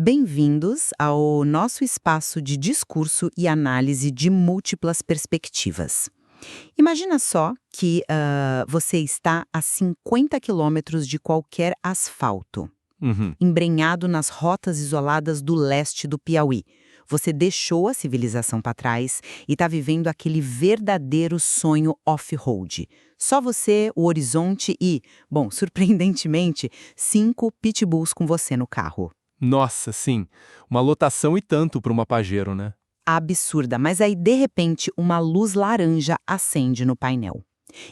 Bem-vindos ao nosso espaço de discurso e análise de múltiplas perspectivas. Imagina só que você está a 50 quilômetros de qualquer asfalto, Uhum. embrenhado nas rotas isoladas do leste do Piauí. Você deixou a civilização para trás e está vivendo aquele verdadeiro sonho off-road. Só você, o horizonte e, bom, surpreendentemente, 5 pitbulls com você no carro. Nossa, sim. Uma lotação e tanto para uma Pajero, né? Absurda, mas aí de repente uma luz laranja acende no painel.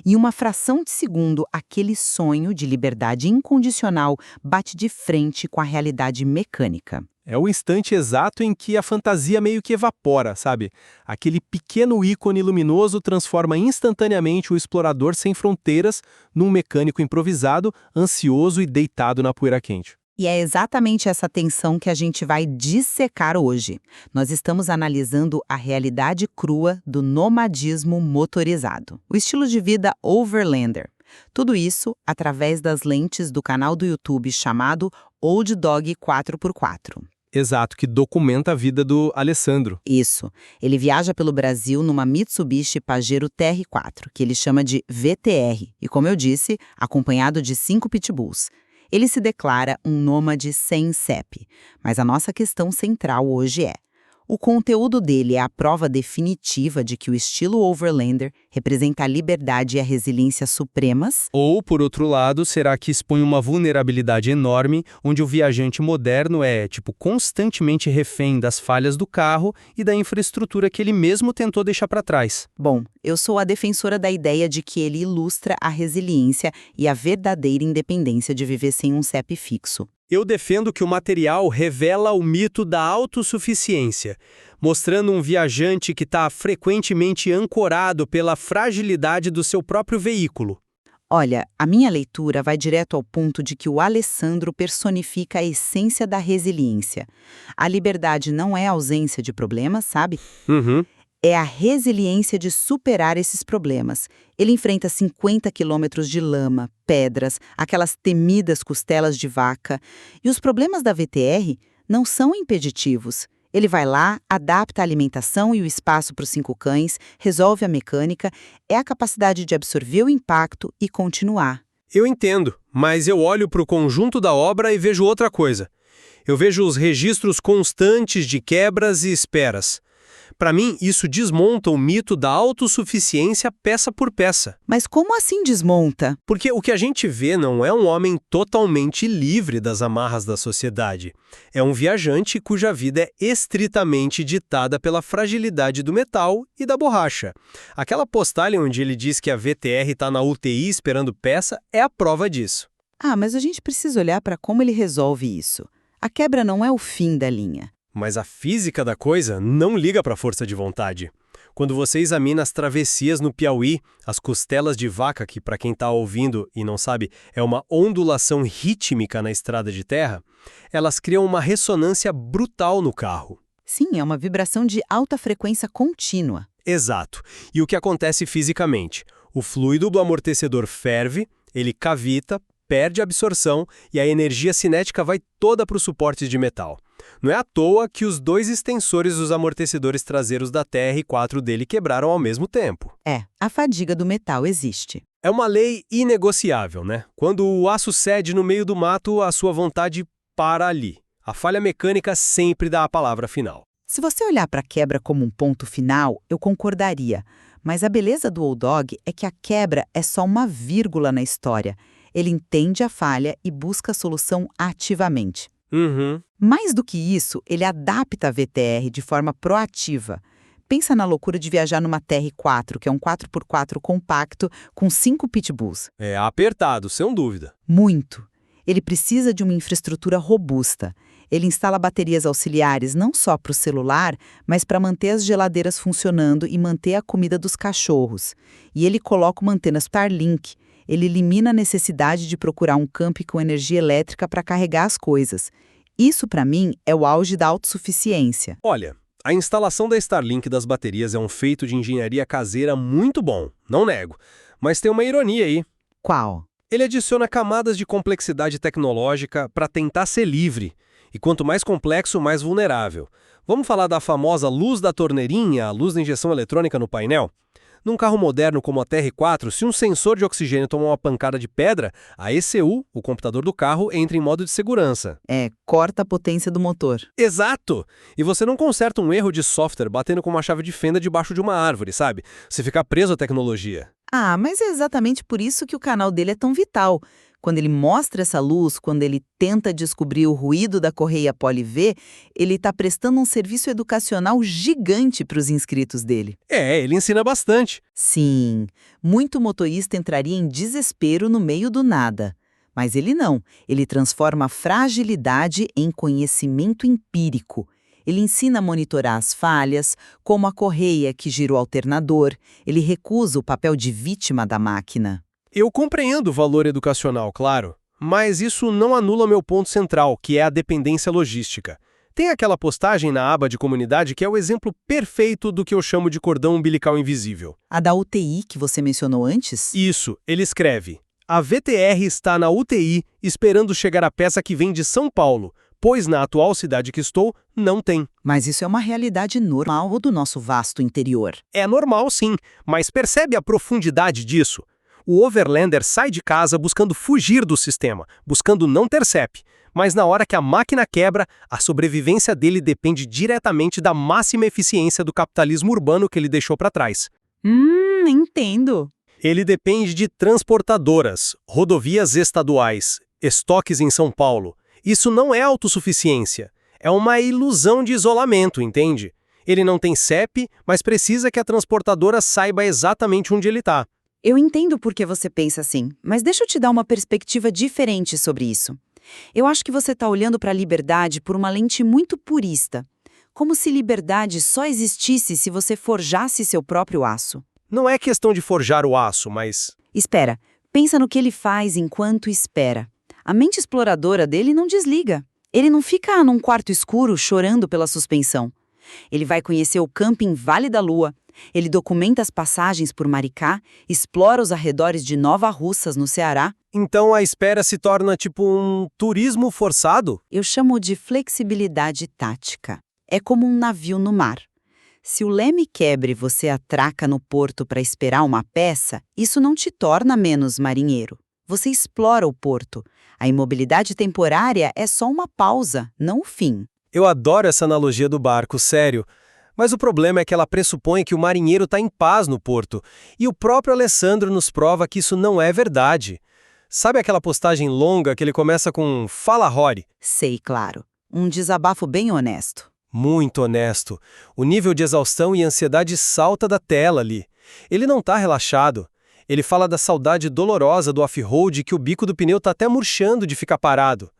Em uma fração de segundo, aquele sonho de liberdade incondicional bate de frente com a realidade mecânica. É o instante exato em que a fantasia meio que evapora, sabe? Aquele pequeno ícone luminoso transforma instantaneamente o explorador sem fronteiras num mecânico improvisado, ansioso e deitado na poeira quente. E é exatamente essa tensão que a gente vai dissecar hoje. Nós estamos analisando a realidade crua do nomadismo motorizado, o estilo de vida overlander. Tudo isso através das lentes do canal do YouTube chamado Old Dog 4x4. Exato, que documenta a vida do Alessandro. Isso. Ele viaja pelo Brasil numa Mitsubishi Pajero TR4, que ele chama de VTR, e como eu disse, acompanhado de 5 pitbulls. Ele se declara um nômade sem CEP, mas a nossa questão central hoje é: o conteúdo dele é a prova definitiva de que o estilo overlander representa a liberdade e a resiliência supremas? Ou, por outro lado, será que expõe uma vulnerabilidade enorme, onde o viajante moderno é, constantemente refém das falhas do carro e da infraestrutura que ele mesmo tentou deixar para trás? Bom, eu sou a defensora da ideia de que ele ilustra a resiliência e a verdadeira independência de viver sem um CEP fixo. Eu defendo que o material revela o mito da autossuficiência, mostrando um viajante que está frequentemente ancorado pela fragilidade do seu próprio veículo. Olha, a minha leitura vai direto ao ponto de que o Alessandro personifica a essência da resiliência. A liberdade não é a ausência de problemas, sabe? Uhum. É a resiliência de superar esses problemas. Ele enfrenta 50 quilômetros de lama, pedras, aquelas temidas costelas de vaca. E os problemas da VTR não são impeditivos. Ele vai lá, adapta a alimentação e o espaço para os 5 cães, resolve a mecânica, é a capacidade de absorver o impacto e continuar. Eu entendo, mas eu olho para o conjunto da obra e vejo outra coisa. Eu vejo os registros constantes de quebras e esperas. Para mim, isso desmonta o mito da autossuficiência peça por peça. Mas como assim desmonta? Porque o que a gente vê não é um homem totalmente livre das amarras da sociedade. É um viajante cuja vida é estritamente ditada pela fragilidade do metal e da borracha. Aquela postagem onde ele diz que a VTR está na UTI esperando peça é a prova disso. Ah, mas a gente precisa olhar para como ele resolve isso. A quebra não é o fim da linha. Mas a física da coisa não liga para a força de vontade. Quando você examina as travessias no Piauí, as costelas de vaca, que para quem está ouvindo e não sabe, é uma ondulação rítmica na estrada de terra, elas criam uma ressonância brutal no carro. Sim, é uma vibração de alta frequência contínua. Exato. E o que acontece fisicamente? O fluido do amortecedor ferve, ele cavita, perde a absorção e a energia cinética vai toda para os suportes de metal. Não é à toa que os 2 extensores dos amortecedores traseiros da TR4 dele quebraram ao mesmo tempo. A fadiga do metal existe. É uma lei inegociável, né? Quando o aço cede no meio do mato, a sua vontade para ali. A falha mecânica sempre dá a palavra final. Se você olhar para a quebra como um ponto final, eu concordaria. Mas a beleza do Old Dog é que a quebra é só uma vírgula na história. Ele entende a falha e busca a solução ativamente. Uhum. Mais do que isso, ele adapta a VTR de forma proativa. Pensa na loucura de viajar numa TR4, que é um 4x4 compacto com 5 pitbulls. É apertado, sem dúvida. Muito. Ele precisa de uma infraestrutura robusta. Ele instala baterias auxiliares não só para o celular, mas para manter as geladeiras funcionando e manter a comida dos cachorros. E ele coloca uma antena Starlink. Ele elimina a necessidade de procurar um campo com energia elétrica para carregar as coisas. Isso, para mim, é o auge da autossuficiência. Olha, a instalação da Starlink das baterias é um feito de engenharia caseira muito bom, não nego. Mas tem uma ironia aí. Qual? Ele adiciona camadas de complexidade tecnológica para tentar ser livre. E quanto mais complexo, mais vulnerável. Vamos falar da famosa luz da torneirinha, a luz da injeção eletrônica no painel? Num carro moderno como a TR4, se um sensor de oxigênio tomar uma pancada de pedra, a ECU, o computador do carro, entra em modo de segurança. Corta a potência do motor. Exato! E você não conserta um erro de software batendo com uma chave de fenda debaixo de uma árvore, sabe? Você fica preso à tecnologia. Ah, mas é exatamente por isso que o canal dele é tão vital. Quando ele mostra essa luz, quando ele tenta descobrir o ruído da correia Poli-V, ele está prestando um serviço educacional gigante para os inscritos dele. Ele ensina bastante. Sim, muito motorista entraria em desespero no meio do nada. Mas ele não, ele transforma a fragilidade em conhecimento empírico. Ele ensina a monitorar as falhas, como a correia que gira o alternador, ele recusa o papel de vítima da máquina. Eu compreendo o valor educacional, claro, mas isso não anula meu ponto central, que é a dependência logística. Tem aquela postagem na aba de comunidade que é o exemplo perfeito do que eu chamo de cordão umbilical invisível. A da UTI que você mencionou antes? Isso, ele escreve: a VTR está na UTI esperando chegar a peça que vem de São Paulo, pois na atual cidade que estou, não tem. Mas isso é uma realidade normal do nosso vasto interior. É normal, sim, mas percebe a profundidade disso? O overlander sai de casa buscando fugir do sistema, buscando não ter CEP. Mas na hora que a máquina quebra, a sobrevivência dele depende diretamente da máxima eficiência do capitalismo urbano que ele deixou para trás. Entendo. Ele depende de transportadoras, rodovias estaduais, estoques em São Paulo. Isso não é autossuficiência. É uma ilusão de isolamento, entende? Ele não tem CEP, mas precisa que a transportadora saiba exatamente onde ele está. Eu entendo por que você pensa assim, mas deixa eu te dar uma perspectiva diferente sobre isso. Eu acho que você está olhando para a liberdade por uma lente muito purista, como se liberdade só existisse se você forjasse seu próprio aço. Não é questão de forjar o aço, mas... Espera, pensa no que ele faz enquanto espera. A mente exploradora dele não desliga. Ele não fica num quarto escuro chorando pela suspensão. Ele vai conhecer o camping Vale da Lua. Ele documenta as passagens por Maricá, explora os arredores de Nova Russas, no Ceará. Então a espera se torna tipo um turismo forçado? Eu chamo de flexibilidade tática. É como um navio no mar. Se o leme quebra e você atraca no porto para esperar uma peça, isso não te torna menos marinheiro. Você explora o porto. A imobilidade temporária é só uma pausa, não o fim. Eu adoro essa analogia do barco, sério. Mas o problema é que ela pressupõe que o marinheiro está em paz no porto. E o próprio Alessandro nos prova que isso não é verdade. Sabe aquela postagem longa que ele começa com "Fala, Rory"? Sei, claro. Um desabafo bem honesto. Muito honesto. O nível de exaustão e ansiedade salta da tela ali. Ele não está relaxado. Ele fala da saudade dolorosa do off-road, que o bico do pneu está até murchando de ficar parado.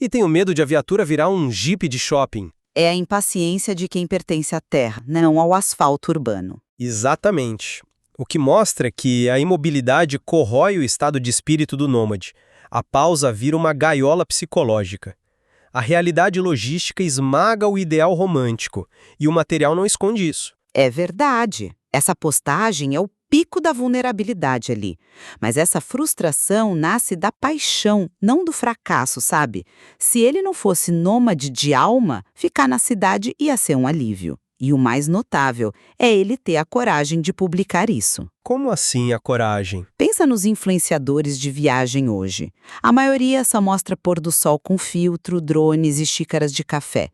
E tem o medo de a viatura virar um Jeep de shopping. É a impaciência de quem pertence à terra, não ao asfalto urbano. Exatamente. O que mostra que a imobilidade corrói o estado de espírito do nômade. A pausa vira uma gaiola psicológica. A realidade logística esmaga o ideal romântico, e o material não esconde isso. É verdade. Essa postagem é o pico da vulnerabilidade ali. Mas essa frustração nasce da paixão, não do fracasso, sabe? Se ele não fosse nômade de alma, ficar na cidade ia ser um alívio. E o mais notável é ele ter a coragem de publicar isso. Como assim a coragem? Pensa nos influenciadores de viagem hoje. A maioria só mostra pôr do sol com filtro, drones e xícaras de café.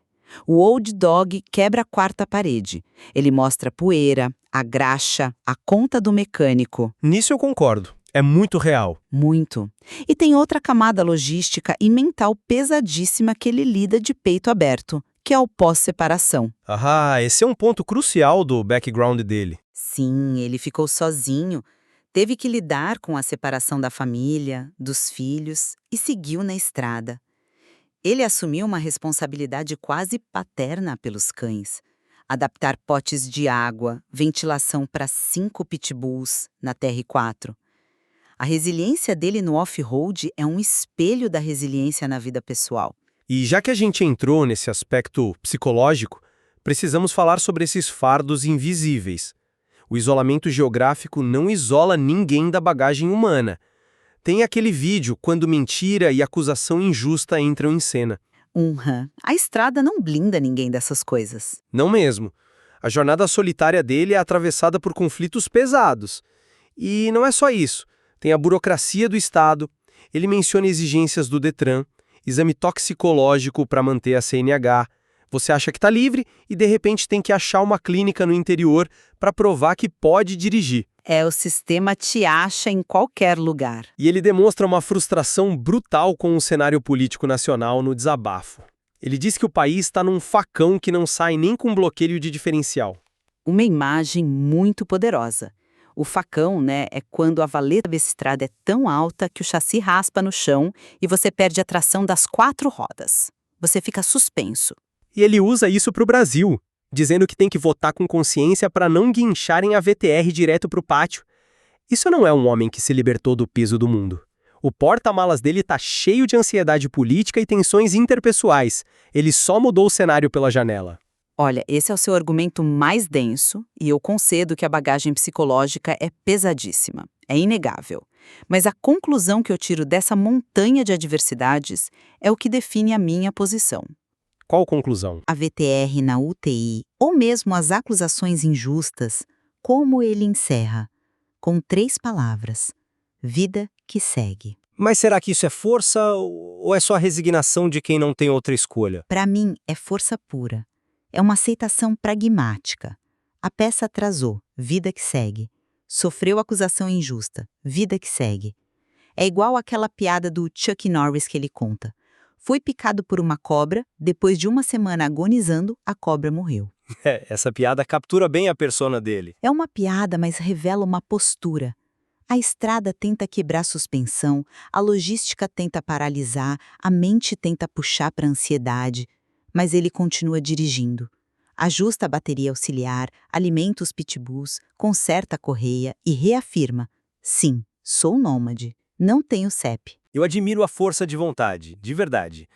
O Old Dog quebra a quarta parede. Ele mostra poeira, a graxa, a conta do mecânico. Nisso eu concordo. É muito real. Muito. E tem outra camada logística e mental pesadíssima que ele lida de peito aberto, que é o pós-separação. Esse é um ponto crucial do background dele. Sim, ele ficou sozinho. Teve que lidar com a separação da família, dos filhos e seguiu na estrada. Ele assumiu uma responsabilidade quase paterna pelos cães. Adaptar potes de água, ventilação para 5 pitbulls na TR4. A resiliência dele no off-road é um espelho da resiliência na vida pessoal. E já que a gente entrou nesse aspecto psicológico, precisamos falar sobre esses fardos invisíveis. O isolamento geográfico não isola ninguém da bagagem humana. Tem aquele vídeo quando mentira e acusação injusta entram em cena. A estrada não blinda ninguém dessas coisas. Não mesmo. A jornada solitária dele é atravessada por conflitos pesados. E não é só isso. Tem a burocracia do Estado, ele menciona exigências do Detran, exame toxicológico para manter a CNH. Você acha que está livre e, de repente, tem que achar uma clínica no interior para provar que pode dirigir. O sistema te acha em qualquer lugar. E ele demonstra uma frustração brutal com o cenário político nacional no desabafo. Ele diz que o país está num facão que não sai nem com bloqueio de diferencial. Uma imagem muito poderosa. O facão, é quando a valeta da estrada é tão alta que o chassi raspa no chão e você perde a tração das 4 rodas. Você fica suspenso. E ele usa isso para o Brasil, dizendo que tem que votar com consciência para não guincharem a VTR direto para o pátio. Isso não é um homem que se libertou do peso do mundo. O porta-malas dele está cheio de ansiedade política e tensões interpessoais. Ele só mudou o cenário pela janela. Olha, esse é o seu argumento mais denso e eu concedo que a bagagem psicológica é pesadíssima. É inegável. Mas a conclusão que eu tiro dessa montanha de adversidades é o que define a minha posição. Qual conclusão? A VTR na UTI, ou mesmo as acusações injustas, como ele encerra? Com 3 palavras. Vida que segue. Mas será que isso é força ou é só resignação de quem não tem outra escolha? Para mim, é força pura. É uma aceitação pragmática. A peça atrasou, vida que segue. Sofreu acusação injusta, vida que segue. É igual àquela piada do Chuck Norris que ele conta. Foi picado por uma cobra, depois de uma semana agonizando, a cobra morreu. Essa piada captura bem a persona dele. É uma piada, mas revela uma postura. A estrada tenta quebrar a suspensão, a logística tenta paralisar, a mente tenta puxar para a ansiedade, mas ele continua dirigindo. Ajusta a bateria auxiliar, alimenta os pitbulls, conserta a correia e reafirma: sim, sou nômade, não tenho CEP. Eu admiro a força de vontade, de verdade.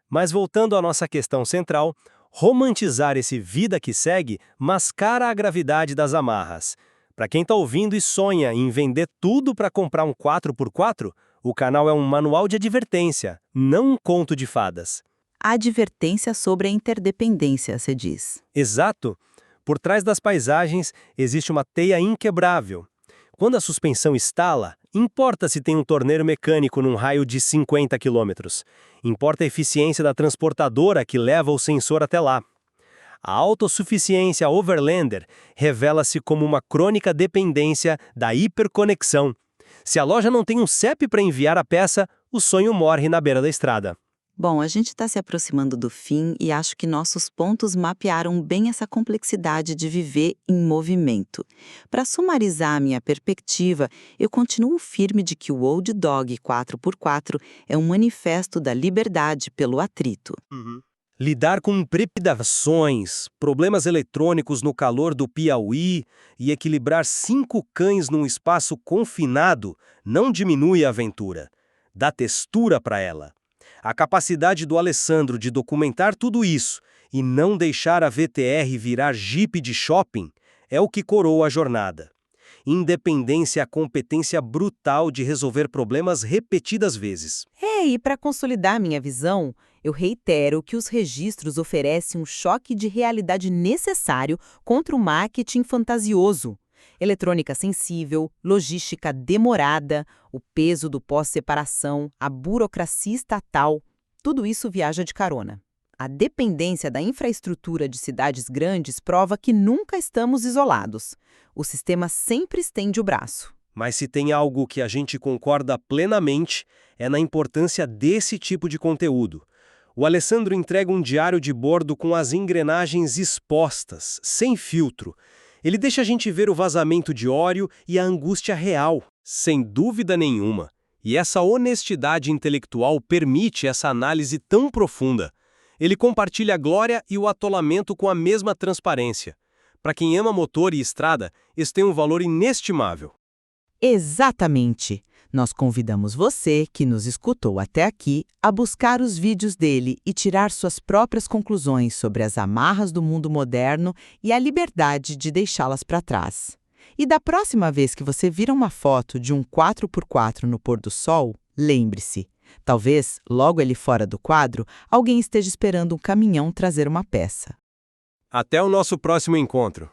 Mas voltando à nossa questão central, romantizar esse vida que segue mascara a gravidade das amarras. Para quem está ouvindo e sonha em vender tudo para comprar um 4x4, o canal é um manual de advertência, não um conto de fadas. A advertência sobre a interdependência, se diz. Exato. Por trás das paisagens existe uma teia inquebrável. Quando a suspensão estala, importa se tem um torneiro mecânico num raio de 50 km. Importa a eficiência da transportadora que leva o sensor até lá. A autossuficiência overlander revela-se como uma crônica dependência da hiperconexão. Se a loja não tem um CEP para enviar a peça, o sonho morre na beira da estrada. Bom, a gente está se aproximando do fim e acho que nossos pontos mapearam bem essa complexidade de viver em movimento. Para sumarizar a minha perspectiva, eu continuo firme de que o Old Dog 4x4 é um manifesto da liberdade pelo atrito. Lidar com trepidações, problemas eletrônicos no calor do Piauí e equilibrar 5 cães num espaço confinado não diminui a aventura, dá textura para ela. A capacidade do Alessandro de documentar tudo isso e não deixar a VTR virar jipe de shopping é o que coroa a jornada. Independência é a competência brutal de resolver problemas repetidas vezes. E para consolidar minha visão, eu reitero que os registros oferecem um choque de realidade necessário contra o marketing fantasioso. Eletrônica sensível, logística demorada, o peso do pós-separação, a burocracia estatal, tudo isso viaja de carona. A dependência da infraestrutura de cidades grandes prova que nunca estamos isolados. O sistema sempre estende o braço. Mas se tem algo que a gente concorda plenamente, é na importância desse tipo de conteúdo. O Alessandro entrega um diário de bordo com as engrenagens expostas, sem filtro. Ele deixa a gente ver o vazamento de óleo e a angústia real, sem dúvida nenhuma. E essa honestidade intelectual permite essa análise tão profunda. Ele compartilha a glória e o atolamento com a mesma transparência. Para quem ama motor e estrada, isso tem um valor inestimável. Exatamente! Nós convidamos você, que nos escutou até aqui, a buscar os vídeos dele e tirar suas próprias conclusões sobre as amarras do mundo moderno e a liberdade de deixá-las para trás. E da próxima vez que você vir uma foto de um 4x4 no pôr do sol, lembre-se, Talvez, logo ali fora do quadro, alguém esteja esperando um caminhão trazer uma peça. Até o nosso próximo encontro.